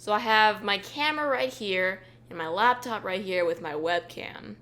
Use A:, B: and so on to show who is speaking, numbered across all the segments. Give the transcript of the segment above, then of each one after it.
A: So I have my camera right here and my laptop right here with my webcam.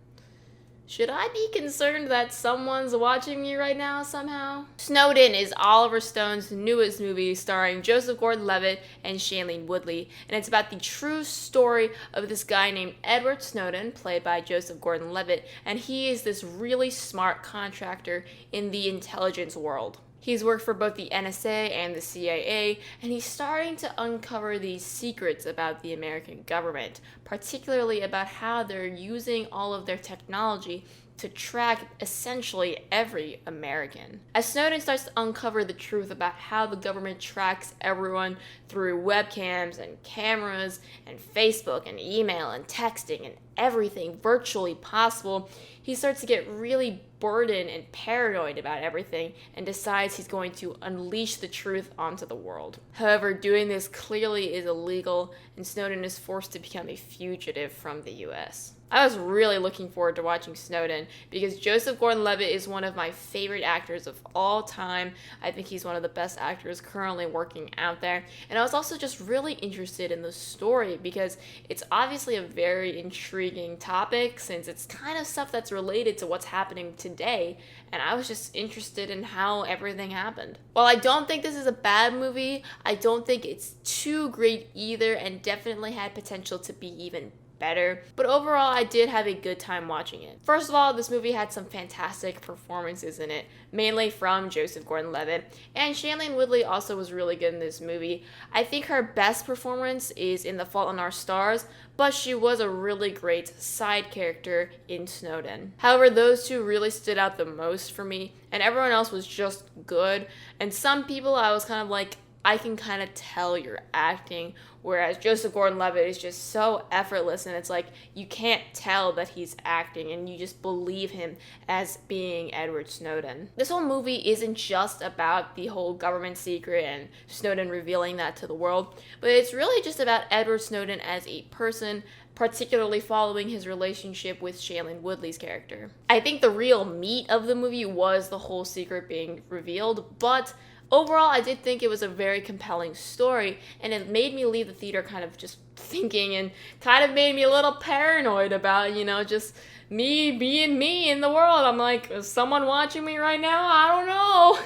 A: Should I be concerned that someone's watching me right now somehow? Snowden is Oliver Stone's newest movie starring Joseph Gordon-Levitt and Shailene Woodley, and it's about the true story of this guy named Edward Snowden, played by Joseph Gordon-Levitt, and he is this really smart contractor in the intelligence world. He's worked for both the NSA and the CIA, and he's starting to uncover these secrets about the American government, particularly about how they're using all of their technology to track essentially every American. As Snowden starts to uncover the truth about how the government tracks everyone through webcams and cameras and Facebook and email and texting and everything virtually possible, he starts to get really burdened and paranoid about everything and decides he's going to unleash the truth onto the world. However, doing this clearly is illegal, and Snowden is forced to become a fugitive from the US. I was really looking forward to watching Snowden because Joseph Gordon-Levitt is one of my favorite actors of all time. I think he's one of the best actors currently working out there. And I was also just really interested in the story because it's obviously a very intriguing topic since it's kind of stuff that's related to what's happening today. And I was just interested in how everything happened. While I don't think this is a bad movie, I don't think it's too great either and definitely had potential to be even better, but overall I did have a good time watching it. First of all, this movie had some fantastic performances in it, mainly from Joseph Gordon-Levitt, and Shailene Woodley also was really good in this movie. I think her best performance is in The Fault in Our Stars, but she was a really great side character in Snowden. However, those two really stood out the most for me, and everyone else was just good, and some people I was kind of like, I can kind of tell you're acting, whereas Joseph Gordon-Levitt is just so effortless, and it's like you can't tell that he's acting, and you just believe him as being Edward Snowden. This whole movie isn't just about the whole government secret and Snowden revealing that to the world, but it's really just about Edward Snowden as a person, particularly following his relationship with Shailene Woodley's character. I think the real meat of the movie was the whole secret being revealed, but overall, I did think it was a very compelling story, and it made me leave the theater kind of just thinking and kind of made me a little paranoid about, just me being me in the world. I'm like, is someone watching me right now? I don't know.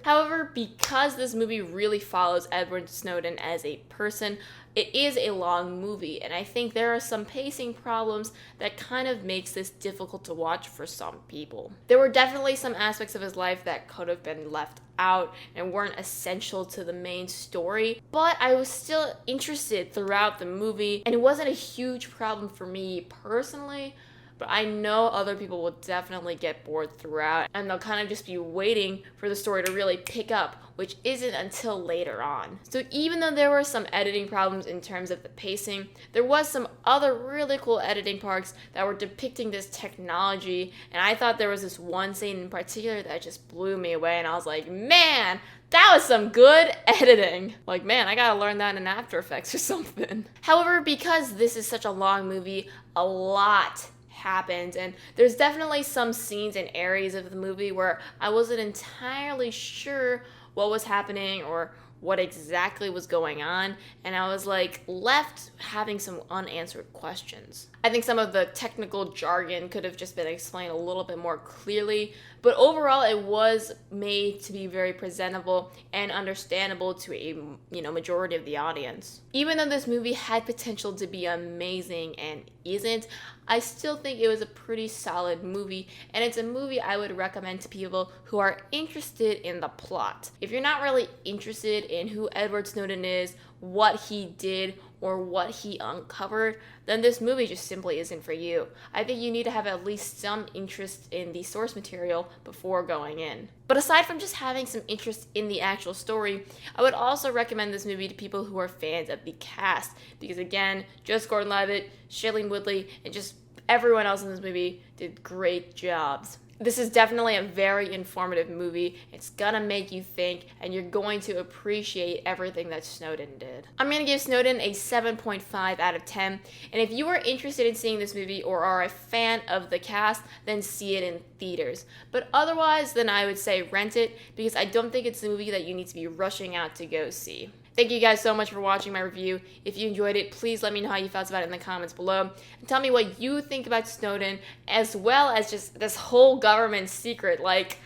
A: However, because this movie really follows Edward Snowden as a person, it is a long movie, and I think there are some pacing problems that kind of makes this difficult to watch for some people. There were definitely some aspects of his life that could have been left out and weren't essential to the main story, but I was still interested throughout the movie, and it wasn't a huge problem for me personally. But I know other people will definitely get bored throughout, and they'll kind of just be waiting for the story to really pick up, which isn't until later on. So even though there were some editing problems in terms of the pacing, there was some other really cool editing parts that were depicting this technology, and I thought there was this one scene in particular that just blew me away, and I was like, man, that was some good editing. Like, man, I gotta learn that in After Effects or something. However, because this is such a long movie, a lot happened, and there's definitely some scenes and areas of the movie where I wasn't entirely sure what was happening or what exactly was going on, and I was like left having some unanswered questions. I think some of the technical jargon could have just been explained a little bit more clearly, but overall it was made to be very presentable and understandable to a majority of the audience. Even though this movie had potential to be amazing and isn't, I still think it was a pretty solid movie, and it's a movie I would recommend to people who are interested in the plot. If you're not really interested in who Edward Snowden is, what he did, or what he uncovered, then this movie just simply isn't for you. I think you need to have at least some interest in the source material before going in. But aside from just having some interest in the actual story, I would also recommend this movie to people who are fans of the cast, because again, Joseph Gordon-Levitt, Shailene Woodley, and just everyone else in this movie did great jobs. This is definitely a very informative movie. It's gonna make you think, and you're going to appreciate everything that Snowden did. I'm gonna give Snowden a 7.5 out of 10, and if you are interested in seeing this movie or are a fan of the cast, then see it in theaters. But otherwise, then I would say rent it, because I don't think it's a movie that you need to be rushing out to go see. Thank you guys so much for watching my review. If you enjoyed it, please let me know how you felt about it in the comments below. And tell me what you think about Snowden, as well as just this whole government secret. Like,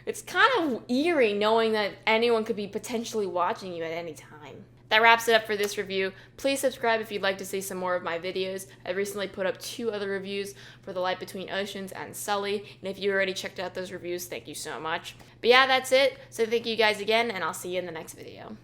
A: it's kind of eerie knowing that anyone could be potentially watching you at any time. That wraps it up for this review. Please subscribe if you'd like to see some more of my videos. I recently put up 2 other reviews for The Light Between Oceans and Sully, and if you already checked out those reviews, thank you so much. But yeah, that's it. So thank you guys again, and I'll see you in the next video.